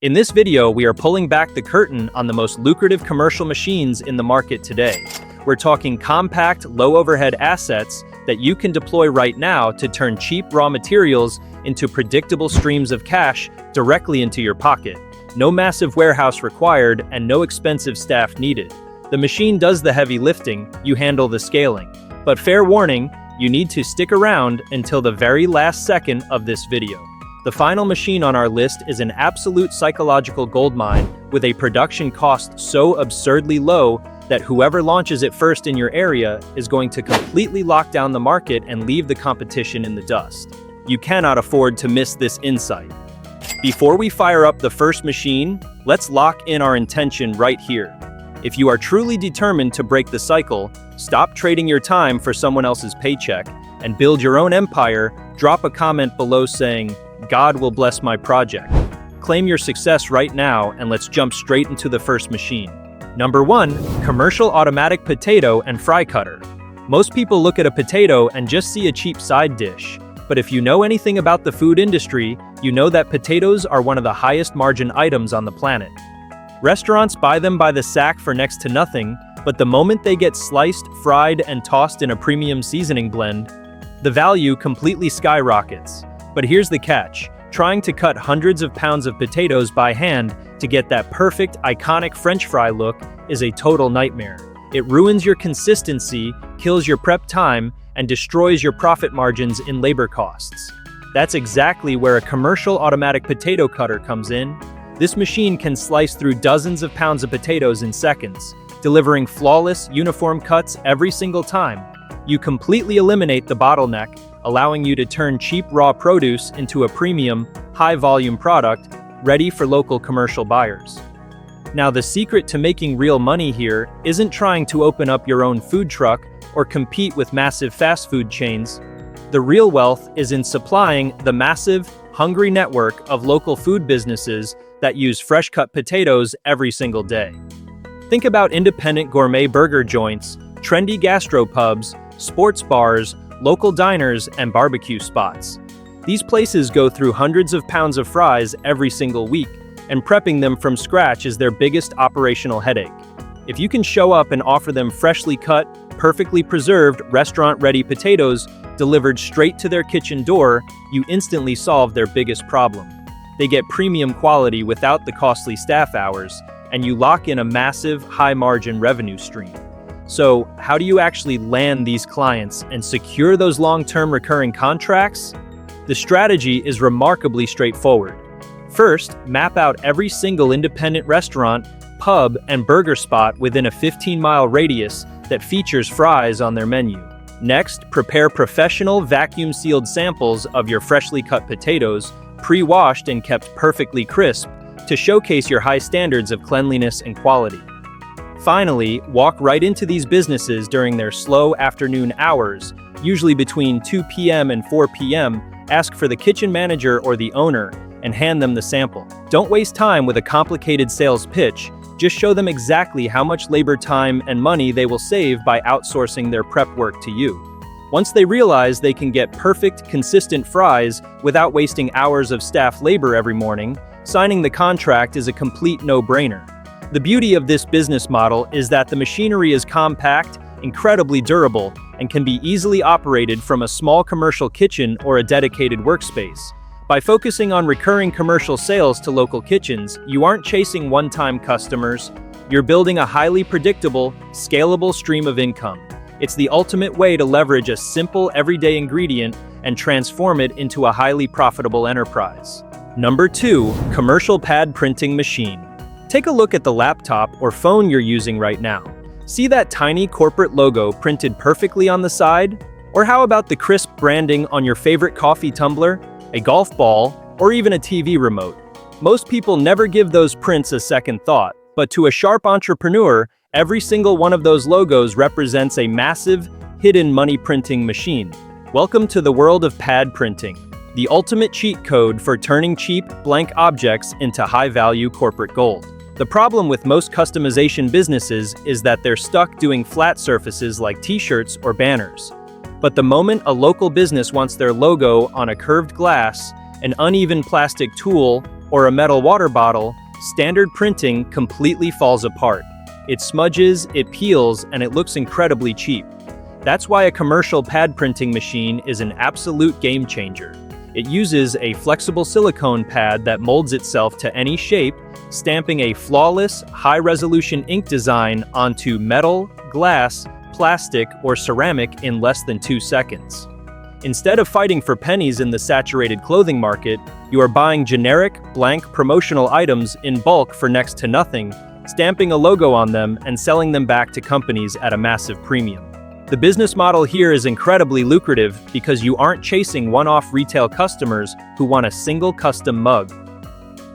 In this video, we are pulling back the curtain on the most lucrative commercial machines in the market today. We're talking compact, low-overhead assets that you can deploy right now to turn cheap raw materials into predictable streams of cash directly into your pocket. No massive warehouse required and no expensive staff needed. The machine does the heavy lifting, you handle the scaling. But fair warning, you need to stick around until the very last second of this video. The final machine on our list is an absolute psychological goldmine with a production cost so absurdly low that whoever launches it first in your area is going to completely lock down the market and leave the competition in the dust. You cannot afford to miss this insight. Before we fire up the first machine, let's lock in our intention right here. If you are truly determined to break the cycle, stop trading your time for someone else's paycheck, and build your own empire, drop a comment below saying, "God will bless my project." Claim your success right now, and let's jump straight into the first machine. Number 1, commercial automatic potato and fry cutter. Most people look at a potato and just see a cheap side dish. But if you know anything about the food industry, you know that potatoes are one of the highest margin items on the planet. Restaurants buy them by the sack for next to nothing, but the moment they get sliced, fried, and tossed in a premium seasoning blend, the value completely skyrockets. But here's the catch. Trying to cut hundreds of pounds of potatoes by hand to get that perfect, iconic French fry look is a total nightmare. It ruins your consistency, kills your prep time, and destroys your profit margins in labor costs. That's exactly where a commercial automatic potato cutter comes in. This machine can slice through dozens of pounds of potatoes in seconds, delivering flawless, uniform cuts every single time. You completely eliminate the bottleneck, allowing you to turn cheap raw produce into a premium, high-volume product ready for local commercial buyers. Now, the secret to making real money here isn't trying to open up your own food truck or compete with massive fast food chains. The real wealth is in supplying the massive, hungry network of local food businesses that use fresh-cut potatoes every single day. Think about independent gourmet burger joints, trendy gastropubs, sports bars, local diners, and barbecue spots. These places go through hundreds of pounds of fries every single week, and prepping them from scratch is their biggest operational headache. If you can show up and offer them freshly cut, perfectly preserved, restaurant-ready potatoes delivered straight to their kitchen door, you instantly solve their biggest problem. They get premium quality without the costly staff hours, and you lock in a massive, high-margin revenue stream. So, how do you actually land these clients and secure those long-term recurring contracts? The strategy is remarkably straightforward. First, map out every single independent restaurant, pub, and burger spot within a 15-mile radius that features fries on their menu. Next, prepare professional vacuum-sealed samples of your freshly cut potatoes, pre-washed and kept perfectly crisp, to showcase your high standards of cleanliness and quality. Finally, walk right into these businesses during their slow afternoon hours, usually between 2 p.m. and 4 p.m., ask for the kitchen manager or the owner, and hand them the sample. Don't waste time with a complicated sales pitch, just show them exactly how much labor time and money they will save by outsourcing their prep work to you. Once they realize they can get perfect, consistent fries without wasting hours of staff labor every morning, signing the contract is a complete no-brainer. The beauty of this business model is that the machinery is compact, incredibly durable, and can be easily operated from a small commercial kitchen or a dedicated workspace. By focusing on recurring commercial sales to local kitchens, you aren't chasing one-time customers, you're building a highly predictable, scalable stream of income. It's the ultimate way to leverage a simple, everyday ingredient and transform it into a highly profitable enterprise. Number 2, commercial pad printing machine. Take a look at the laptop or phone you're using right now. See that tiny corporate logo printed perfectly on the side? Or how about the crisp branding on your favorite coffee tumbler, a golf ball, or even a TV remote? Most people never give those prints a second thought, but to a sharp entrepreneur, every single one of those logos represents a massive, hidden money printing machine. Welcome to the world of pad printing, the ultimate cheat code for turning cheap, blank objects into high-value corporate gold. The problem with most customization businesses is that they're stuck doing flat surfaces like t-shirts or banners. But the moment a local business wants their logo on a curved glass, an uneven plastic tool, or a metal water bottle, standard printing completely falls apart. It smudges, it peels, and it looks incredibly cheap. That's why a commercial pad printing machine is an absolute game changer. It uses a flexible silicone pad that molds itself to any shape, stamping a flawless, high-resolution ink design onto metal, glass, plastic, or ceramic in less than 2 seconds. Instead of fighting for pennies in the saturated clothing market, you are buying generic, blank promotional items in bulk for next to nothing, stamping a logo on them and selling them back to companies at a massive premium. The business model here is incredibly lucrative because you aren't chasing one-off retail customers who want a single custom mug.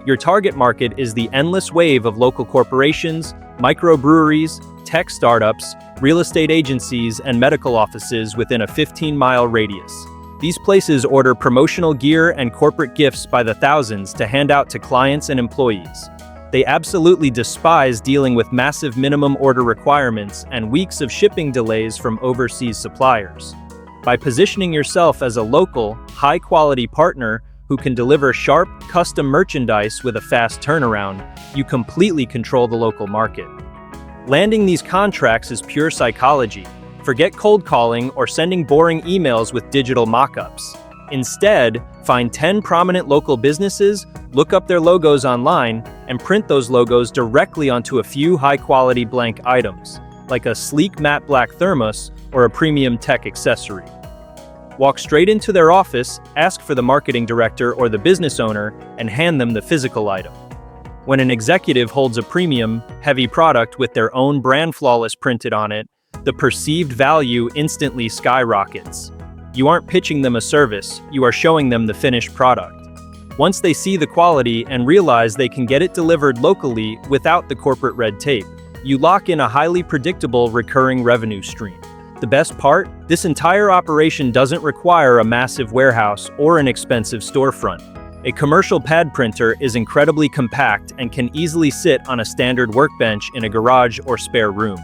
Your target market is the endless wave of local corporations, microbreweries, tech startups, real estate agencies, and medical offices within a 15-mile radius. These places order promotional gear and corporate gifts by the thousands to hand out to clients and employees. They absolutely despise dealing with massive minimum order requirements and weeks of shipping delays from overseas suppliers. By positioning yourself as a local, high-quality partner who can deliver sharp, custom merchandise with a fast turnaround, you completely control the local market. Landing these contracts is pure psychology. Forget cold calling or sending boring emails with digital mock-ups. Instead, find 10 prominent local businesses, look up their logos online, and print those logos directly onto a few high-quality blank items, like a sleek matte black thermos or a premium tech accessory. Walk straight into their office, ask for the marketing director or the business owner, and hand them the physical item. When an executive holds a premium, heavy product with their own brand flawless printed on it, the perceived value instantly skyrockets. You aren't pitching them a service, you are showing them the finished product. Once they see the quality and realize they can get it delivered locally without the corporate red tape, you lock in a highly predictable recurring revenue stream. The best part? This entire operation doesn't require a massive warehouse or an expensive storefront. A commercial pad printer is incredibly compact and can easily sit on a standard workbench in a garage or spare room.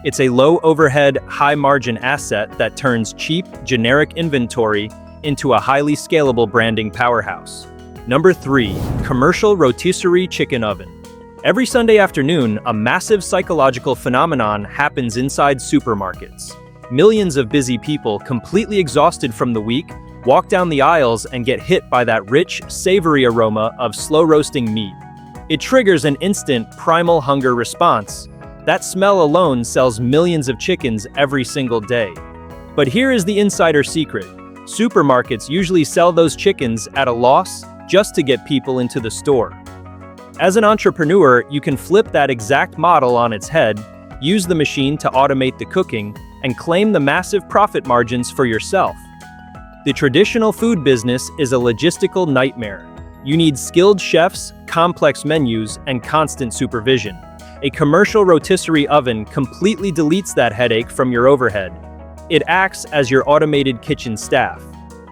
It's a low-overhead, high-margin asset that turns cheap, generic inventory into a highly scalable branding powerhouse. Number 3. Commercial rotisserie chicken oven. Every Sunday afternoon, a massive psychological phenomenon happens inside supermarkets. Millions of busy people, completely exhausted from the week, walk down the aisles and get hit by that rich, savory aroma of slow-roasting meat. It triggers an instant, primal hunger response. That smell alone sells millions of chickens every single day. But here is the insider secret. Supermarkets usually sell those chickens at a loss just to get people into the store. As an entrepreneur, you can flip that exact model on its head, use the machine to automate the cooking, and claim the massive profit margins for yourself. The traditional food business is a logistical nightmare. You need skilled chefs, complex menus, and constant supervision. A commercial rotisserie oven completely deletes that headache from your overhead. It acts as your automated kitchen staff.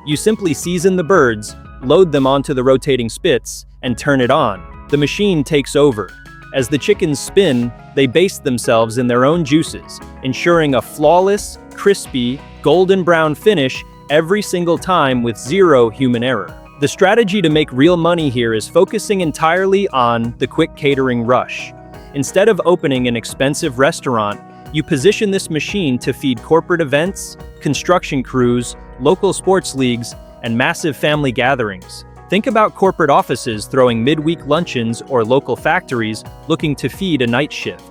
You simply season the birds, load them onto the rotating spits, and turn it on. The machine takes over. As the chickens spin, they baste themselves in their own juices, ensuring a flawless, crispy, golden brown finish every single time with zero human error. The strategy to make real money here is focusing entirely on the quick catering rush. Instead of opening an expensive restaurant, you position this machine to feed corporate events, construction crews, local sports leagues, and massive family gatherings. Think about corporate offices throwing midweek luncheons or local factories looking to feed a night shift.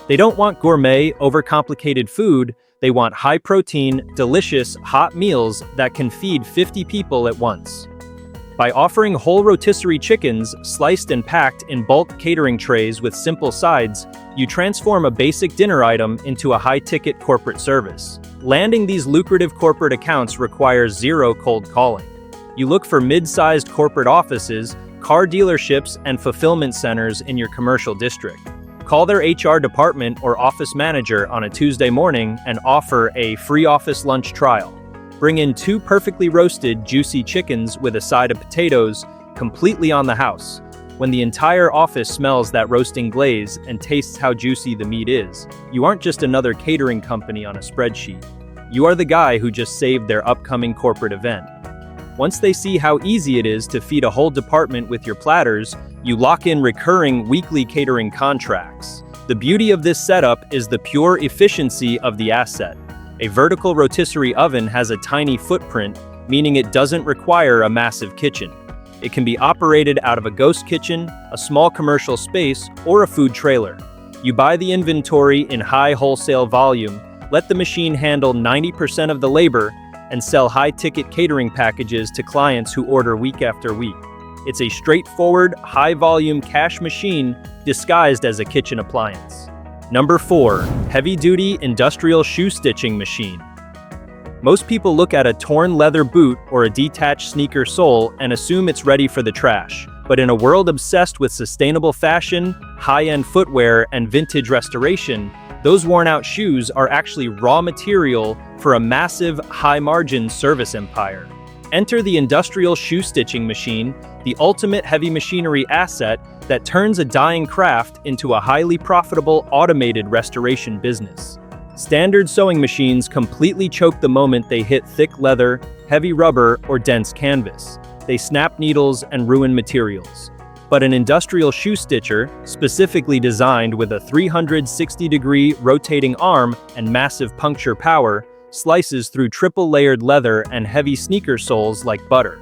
They don't want gourmet, overcomplicated food, they want high-protein, delicious, hot meals that can feed 50 people at once. By offering whole rotisserie chickens, sliced and packed in bulk catering trays with simple sides, you transform a basic dinner item into a high-ticket corporate service. Landing these lucrative corporate accounts requires zero cold calling. You look for mid-sized corporate offices, car dealerships, and fulfillment centers in your commercial district. Call their HR department or office manager on a Tuesday morning and offer a free office lunch trial. Bring in 2 perfectly roasted, juicy chickens with a side of potatoes, completely on the house. When the entire office smells that roasting glaze and tastes how juicy the meat is, you aren't just another catering company on a spreadsheet. You are the guy who just saved their upcoming corporate event. Once they see how easy it is to feed a whole department with your platters, you lock in recurring weekly catering contracts. The beauty of this setup is the pure efficiency of the asset. A vertical rotisserie oven has a tiny footprint, meaning it doesn't require a massive kitchen. It can be operated out of a ghost kitchen, a small commercial space, or a food trailer. You buy the inventory in high wholesale volume, let the machine handle 90% of the labor, and sell high-ticket catering packages to clients who order week after week. It's a straightforward, high-volume cash machine disguised as a kitchen appliance. Number 4. Heavy-duty industrial shoe stitching machine. Most people look at a torn leather boot or a detached sneaker sole and assume it's ready for the trash. But in a world obsessed with sustainable fashion, high-end footwear, and vintage restoration, those worn-out shoes are actually raw material for a massive, high-margin service empire. Enter the industrial shoe stitching machine, the ultimate heavy machinery asset that turns a dying craft into a highly profitable automated restoration business. Standard sewing machines completely choke the moment they hit thick leather, heavy rubber, or dense canvas. They snap needles and ruin materials. But an industrial shoe stitcher, specifically designed with a 360-degree rotating arm and massive puncture power, slices through triple-layered leather and heavy sneaker soles like butter.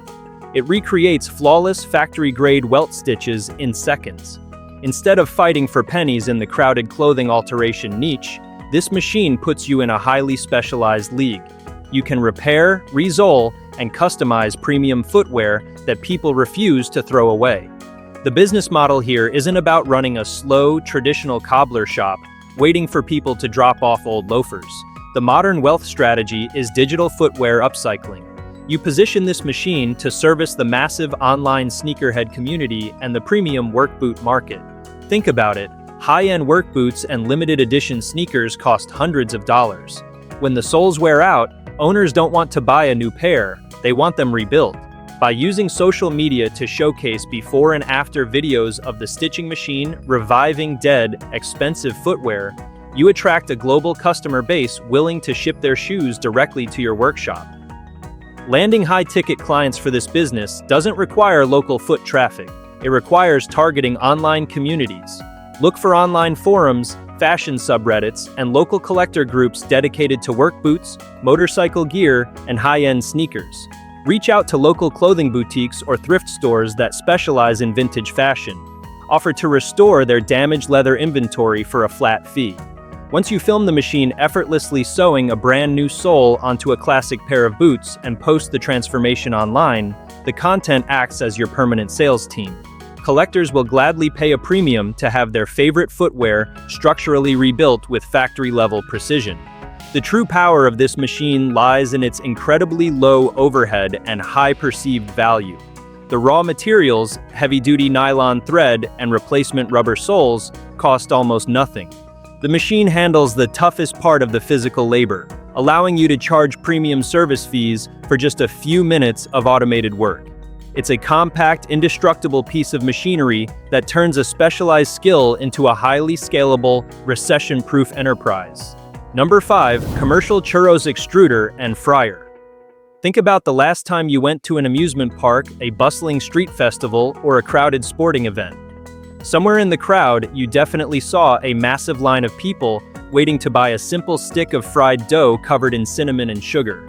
It recreates flawless factory-grade welt stitches in seconds. Instead of fighting for pennies in the crowded clothing alteration niche, this machine puts you in a highly specialized league. You can repair, resole, and customize premium footwear that people refuse to throw away. The business model here isn't about running a slow, traditional cobbler shop, waiting for people to drop off old loafers. The modern wealth strategy is digital footwear upcycling. You position this machine to service the massive online sneakerhead community and the premium work boot market. Think about it. High-end work boots and limited edition sneakers cost hundreds of dollars. When the soles wear out, owners don't want to buy a new pair, they want them rebuilt. By using social media to showcase before and after videos of the stitching machine reviving dead, expensive footwear, you attract a global customer base willing to ship their shoes directly to your workshop. Landing high-ticket clients for this business doesn't require local foot traffic. It requires targeting online communities. Look for online forums, fashion subreddits, and local collector groups dedicated to work boots, motorcycle gear, and high-end sneakers. Reach out to local clothing boutiques or thrift stores that specialize in vintage fashion. Offer to restore their damaged leather inventory for a flat fee. Once you film the machine effortlessly sewing a brand new sole onto a classic pair of boots and post the transformation online, the content acts as your permanent sales team. Collectors will gladly pay a premium to have their favorite footwear structurally rebuilt with factory-level precision. The true power of this machine lies in its incredibly low overhead and high perceived value. The raw materials, heavy-duty nylon thread and replacement rubber soles, cost almost nothing. The machine handles the toughest part of the physical labor, allowing you to charge premium service fees for just a few minutes of automated work. It's a compact, indestructible piece of machinery that turns a specialized skill into a highly scalable, recession-proof enterprise. Number 5. Commercial churros extruder and fryer. Think about the last time you went to an amusement park, a bustling street festival, or a crowded sporting event. Somewhere in the crowd, you definitely saw a massive line of people waiting to buy a simple stick of fried dough covered in cinnamon and sugar.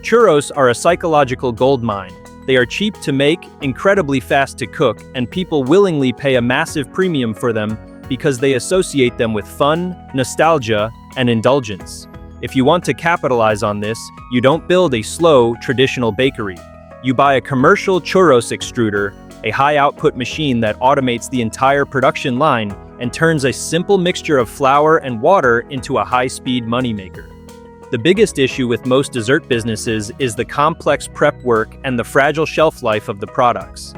Churros are a psychological goldmine. They are cheap to make, incredibly fast to cook, and people willingly pay a massive premium for them because they associate them with fun, nostalgia, and indulgence. If you want to capitalize on this, you don't build a slow, traditional bakery. You buy a commercial churros extruder, a high-output machine that automates the entire production line and turns a simple mixture of flour and water into a high-speed moneymaker. The biggest issue with most dessert businesses is the complex prep work and the fragile shelf life of the products.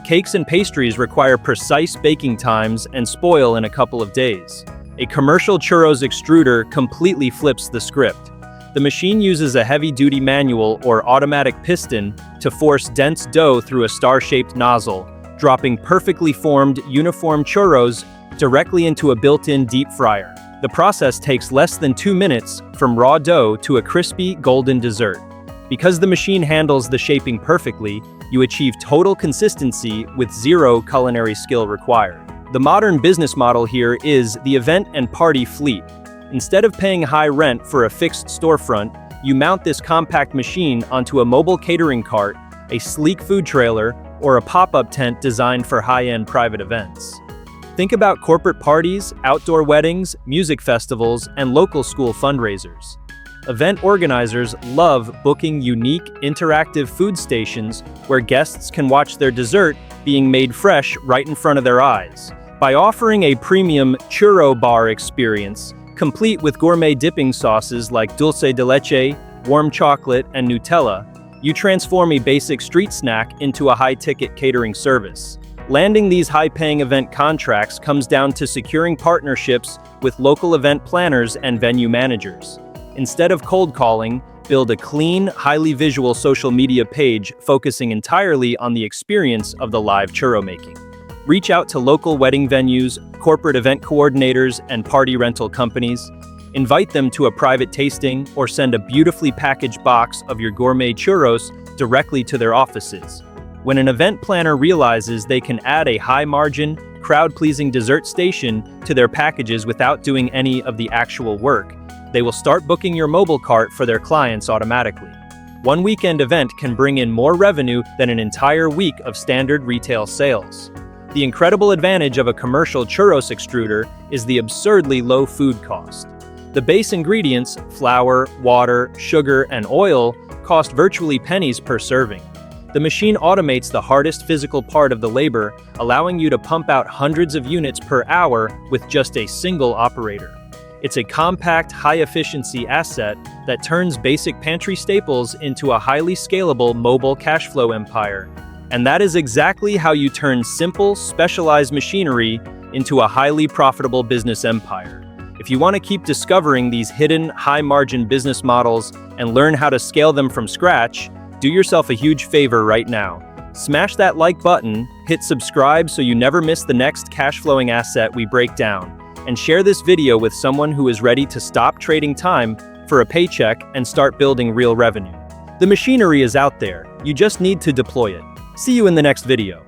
Cakes and pastries require precise baking times and spoil in a couple of days. A commercial churros extruder completely flips the script. The machine uses a heavy-duty manual or automatic piston to force dense dough through a star-shaped nozzle, dropping perfectly formed, uniform churros directly into a built-in deep fryer. The process takes less than 2 minutes from raw dough to a crispy, golden dessert. Because the machine handles the shaping perfectly, you achieve total consistency with zero culinary skill required. The modern business model here is the event and party fleet. Instead of paying high rent for a fixed storefront, you mount this compact machine onto a mobile catering cart, a sleek food trailer, or a pop-up tent designed for high-end private events. Think about corporate parties, outdoor weddings, music festivals, and local school fundraisers. Event organizers love booking unique, interactive food stations where guests can watch their dessert being made fresh right in front of their eyes. By offering a premium churro bar experience, complete with gourmet dipping sauces like dulce de leche, warm chocolate, and Nutella, you transform a basic street snack into a high-ticket catering service. Landing these high-paying event contracts comes down to securing partnerships with local event planners and venue managers. Instead of cold calling, build a clean, highly visual social media page focusing entirely on the experience of the live churro making. Reach out to local wedding venues, corporate event coordinators, and party rental companies. Invite them to a private tasting or send a beautifully packaged box of your gourmet churros directly to their offices. When an event planner realizes they can add a high-margin, crowd-pleasing dessert station to their packages without doing any of the actual work, they will start booking your mobile cart for their clients automatically. One weekend event can bring in more revenue than an entire week of standard retail sales. The incredible advantage of a commercial churros extruder is the absurdly low food cost. The base ingredients, flour, water, sugar, and oil, cost virtually pennies per serving. The machine automates the hardest physical part of the labor, allowing you to pump out hundreds of units per hour with just a single operator. It's a compact, high-efficiency asset that turns basic pantry staples into a highly scalable mobile cash flow empire. And that is exactly how you turn simple, specialized machinery into a highly profitable business empire. If you want to keep discovering these hidden, high-margin business models and learn how to scale them from scratch, do yourself a huge favor right now. Smash that like button, hit subscribe so you never miss the next cash-flowing asset we break down, and share this video with someone who is ready to stop trading time for a paycheck and start building real revenue. The machinery is out there, you just need to deploy it. See you in the next video.